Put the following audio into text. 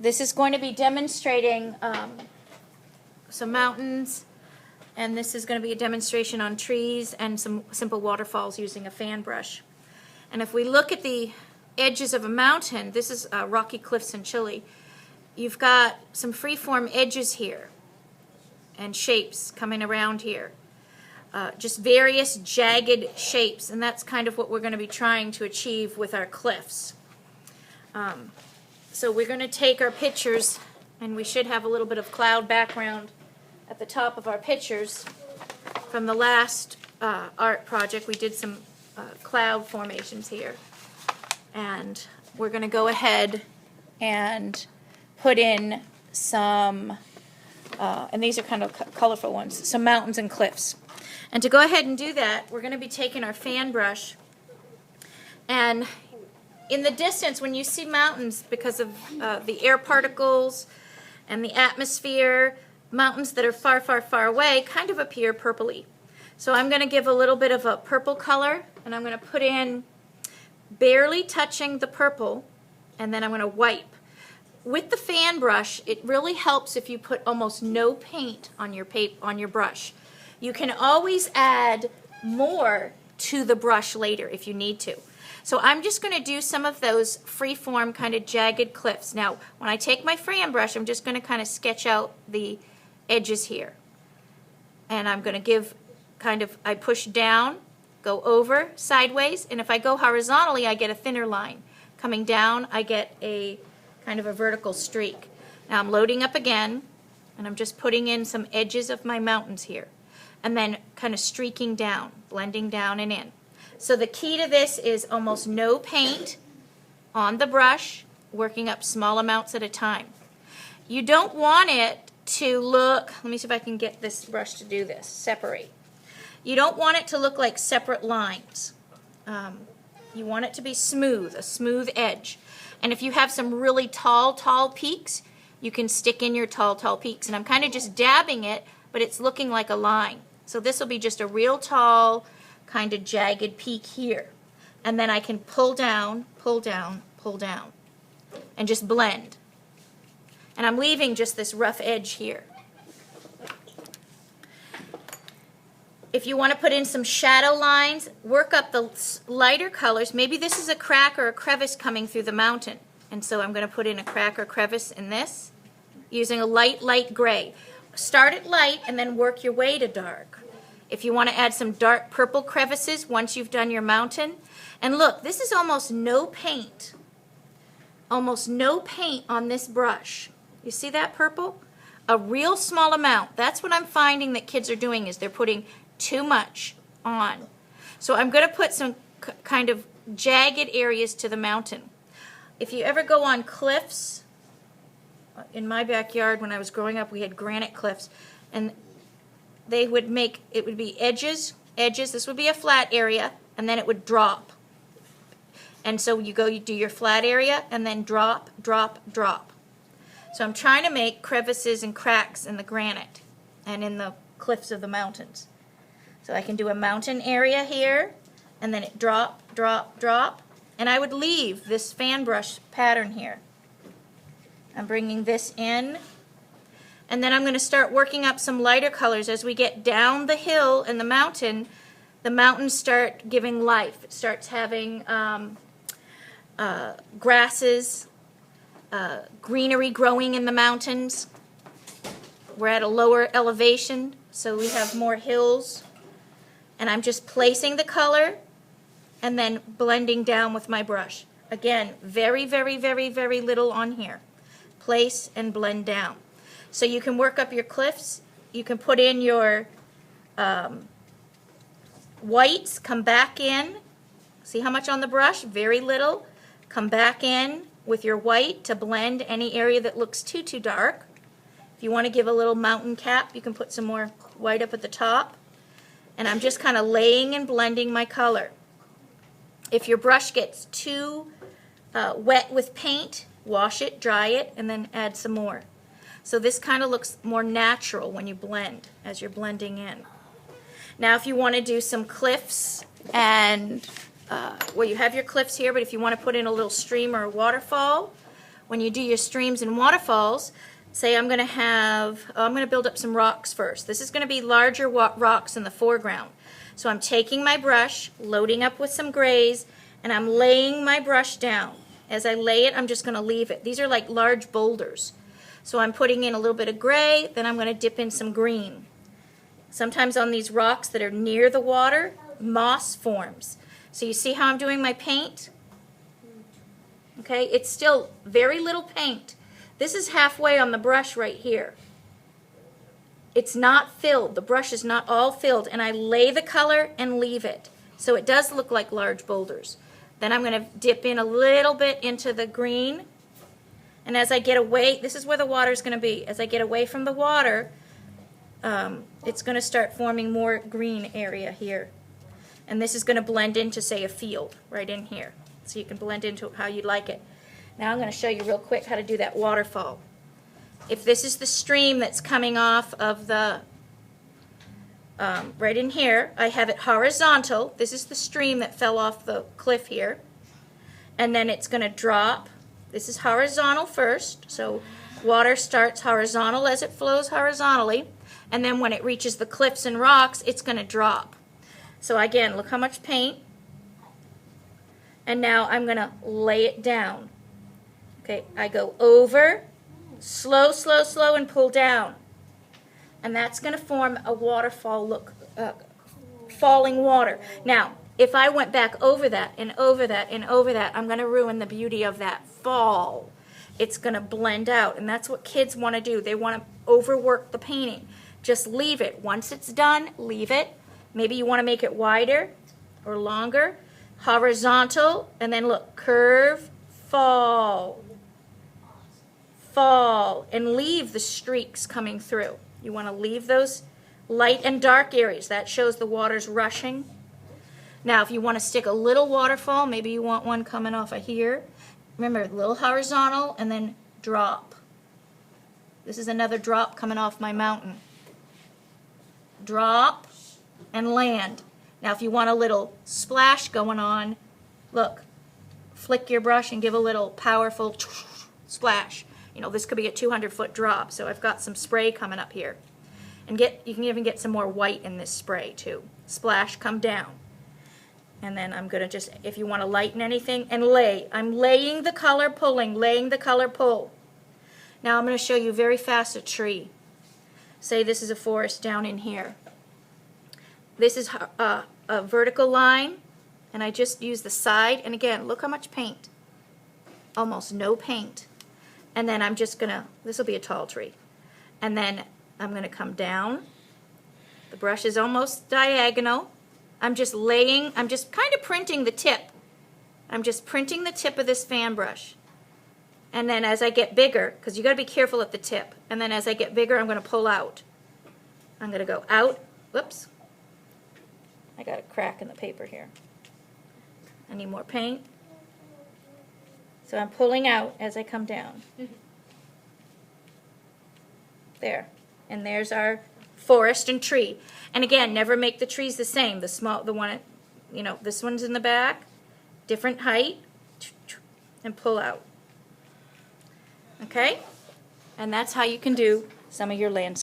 This is going to be demonstrating some mountains, and this is going to be a demonstration on trees and some simple waterfalls using a fan brush. And if we look at the edges of a mountain, this is Rocky Cliffs in Chile, you've got some freeform edges here and shapes coming around here. Just various jagged shapes, and that's kind of what we're going to be trying to achieve with our cliffs. So we're going to take our pictures, and we should have a little bit of cloud background at the top of our pictures. From the last art project, we did some cloud formations here. And we're going to go ahead and put in some, and these are kind of colorful ones, some mountains and cliffs. And to go ahead and do that, we're going to be taking our fan brush, and in the distance, when you see mountains, because of the air particles and the atmosphere, mountains that are far, far, far away kind of appear purpley. So I'm going to give a little bit of a purple color, and I'm going to put in barely touching the purple, and then I'm going to wipe. With the fan brush, it really helps if you put almost no paint on your brush. You can always add more to the brush later if you need to. So I'm just going to do some of those free-form kind of jagged cliffs. Now, when I take my fan brush, I'm just going to kind of sketch out the edges here. And I'm going to give kind of, I push down, go over, sideways, and if I go horizontally, I get a thinner line. Coming down, I get a kind of a vertical streak. Now I'm loading up again, and I'm just putting in some edges of my mountains here. And then kind of streaking down, blending down and in. So the key to this is almost no paint on the brush, working up small amounts at a time. You don't want it to look, let me see if I can get this brush to do this, separate. You don't want it to look like separate lines. You want it to be smooth, a smooth edge. And if you have some really tall peaks, you can stick in your tall peaks. And I'm kind of just dabbing it, but it's looking like a line. So this will be just a real tall, kind of jagged peak here. And then I can pull down, and just blend. And I'm leaving just this rough edge here. If you want to put in some shadow lines, work up the lighter colors. Maybe this is a crack or a crevice coming through the mountain. And so I'm going to put in a crack or crevice in this using a light gray. Start it light and then work your way to dark. If you want to add some dark purple crevices once you've done your mountain. And look, this is almost no paint. Almost no paint on this brush. You see that purple? A real small amount. That's what I'm finding that kids are doing, is they're putting too much on. So I'm going to put some kind of jagged areas to the mountain. If you ever go on cliffs, in my backyard when I was growing up, we had granite cliffs, and they would make, it would be edges, this would be a flat area, and then it would drop. And so you do your flat area, and then drop. So I'm trying to make crevices and cracks in the granite and in the cliffs of the mountains. So I can do a mountain area here, and then it drop, and I would leave this fan brush pattern here. I'm bringing this in, and then I'm going to start working up some lighter colors. As we get down the hill and the mountains start giving life. It starts having grasses, greenery growing in the mountains. We're at a lower elevation, so we have more hills. And I'm just placing the color and then blending down with my brush. Again, very little on here. Place and blend down. So you can work up your cliffs. You can put in your whites, come back in. See how much on the brush? Very little. Come back in with your white to blend any area that looks too dark. If you want to give a little mountain cap, you can put some more white up at the top. And I'm just kind of laying and blending my color. If your brush gets too wet with paint, wash it, dry it, and then add some more. So this kind of looks more natural when you blend, as you're blending in. Now if you want to do some cliffs, and well, you have your cliffs here, but if you want to put in a little stream or a waterfall, when you do your streams and waterfalls, say I'm going to build up some rocks first. This is going to be larger rocks in the foreground. So I'm taking my brush, loading up with some grays, and I'm laying my brush down. As I lay it, I'm just going to leave it. These are like large boulders. So I'm putting in a little bit of gray, then I'm going to dip in some green. Sometimes on these rocks that are near the water, moss forms. So you see how I'm doing my paint? Okay, it's still very little paint. This is halfway on the brush right here. It's not filled. The brush is not all filled, and I lay the color and leave it. So it does look like large boulders. Then I'm going to dip in a little bit into the green. And as I get away, this is where the water is going to be. As I get away from the water, it's going to start forming more green area here. And this is going to blend into, say, a field right in here. So you can blend into how you like it. Now I'm going to show you real quick how to do that waterfall. If this is the stream that's coming off of the, right in here, I have it horizontal. This is the stream that fell off the cliff here. And then it's going to drop. This is horizontal first. So water starts horizontal as it flows horizontally. And then when it reaches the cliffs and rocks, it's going to drop. So again, look how much paint. And now I'm going to lay it down. Okay, I go over, slow, slow, slow, and pull down. And that's going to form a waterfall look, falling water. Now, if I went back over that and over that and over that, I'm going to ruin the beauty of that fall. It's going to blend out, and that's what kids want to do. They want to overwork the painting. Just leave it. Once it's done, leave it. Maybe you want to make it wider or longer. Horizontal, and then look, curve, fall, fall, and leave the streaks coming through. You want to leave those light and dark areas. That shows the water's rushing. Now, if you want to stick a little waterfall, maybe you want one coming off of here. Remember, a little horizontal, and then drop. This is another drop coming off my mountain. Drop and land. Now, if you want a little splash going on, look, flick your brush and give a little powerful splash. You know, this could be a 200-foot drop, so I've got some spray coming up here. And you can even get some more white in this spray, too. Splash, come down. And then I'm going to just, if you want to lighten anything, and lay. I'm laying the color, pulling, laying the color, pull. Now I'm going to show you very fast a tree. Say this is a forest down in here. This is a vertical line, and I just use the side. And again, look how much paint. Almost no paint. And then I'm just going to, this will be a tall tree. And then I'm going to come down. The brush is almost diagonal. I'm just kind of printing the tip. I'm just printing the tip of this fan brush. And then as I get bigger, because you got to be careful at the tip, and then as I get bigger, I'm going to pull out. I'm going to go out. Whoops. I got a crack in the paper here. I need more paint. So I'm pulling out as I come down. There. And there's our forest and tree. And again, never make the trees the same. The one, you know, this one's in the back, different height, and pull out. Okay? And that's how you can do some of your landscapes.